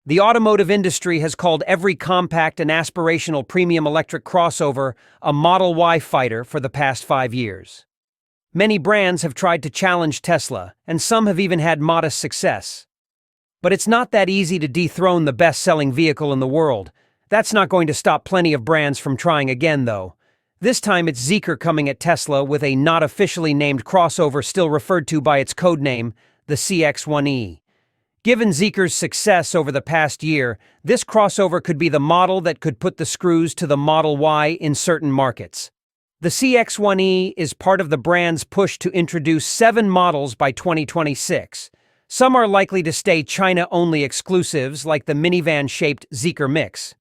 The automotive industry has called every compact and aspirational premium electric crossover a Model Y fighter for the past 5 years. Many brands have tried to challenge Tesla, and some have even had modest success. But it's not that easy to dethrone the best-selling vehicle in the world. That's not going to stop plenty of brands from trying again, though. This time it's Zeekr coming at Tesla with a not officially named crossover still referred to by its codename, the CX1E. Given Zeekr's success over the past year, this crossover could be the model that could put the screws to the Model Y in certain markets. The CX1E is part of the brand's push to introduce 7 models by 2026. Some are likely to stay China-only exclusives like the minivan-shaped Zeekr Mix.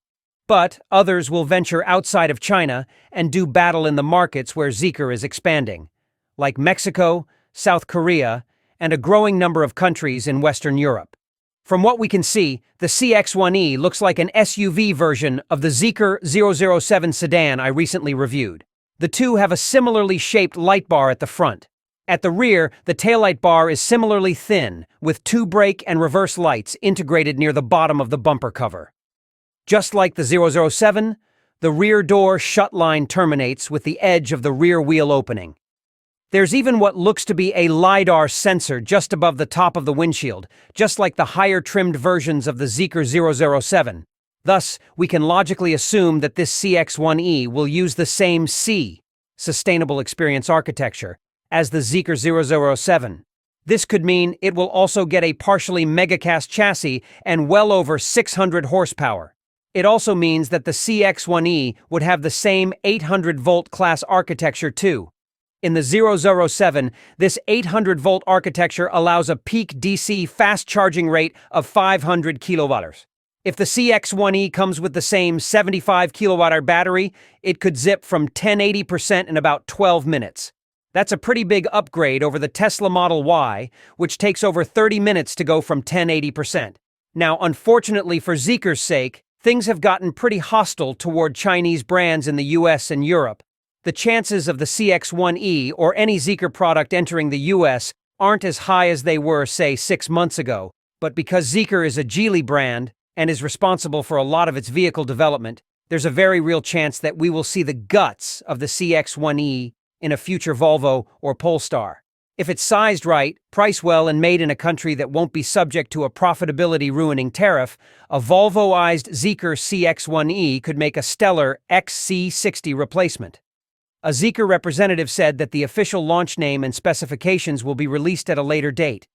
But others will venture outside of China and do battle in the markets where Zeekr is expanding, like Mexico, South Korea, and a growing number of countries in Western Europe. From what we can see, the CX1E looks like an SUV version of the Zeekr 007 sedan I recently reviewed. The two have a similarly shaped light bar at the front. At the rear, the taillight bar is similarly thin, with 2 brake and reverse lights integrated near the bottom of the bumper cover. Just like the 007, the rear door shut line terminates with the edge of the rear wheel opening. There's even what looks to be a LiDAR sensor just above the top of the windshield, just like the higher-trimmed versions of the Zeekr 007. Thus, we can logically assume that this CX1E will use the same Sustainable Experience architecture, as the Zeekr 007. This could mean it will also get a partially megacast chassis and well over 600 horsepower. It also means that the CX1E would have the same 800-volt class architecture too. In the 007, this 800-volt architecture allows a peak DC fast charging rate of 500 kilowatts. If the CX1E comes with the same 75 kilowatt-hour battery, it could zip from 1080% in about 12 minutes. That's a pretty big upgrade over the Tesla Model Y, which takes over 30 minutes to go from 1080%. Now, unfortunately for Zeekr's sake, things have gotten pretty hostile toward Chinese brands in the US and Europe. The chances of the CX1E or any Zeekr product entering the US aren't as high as they were, say, 6 months ago. But because Zeekr is a Geely brand and is responsible for a lot of its vehicle development, there's a very real chance that we will see the guts of the CX1E in a future Volvo or Polestar. If it's sized right, priced well, and made in a country that won't be subject to a profitability-ruining tariff, a Volvo-ized Zeekr CX1E could make a stellar XC60 replacement. A Zeekr representative said that the official launch name and specifications will be released at a later date.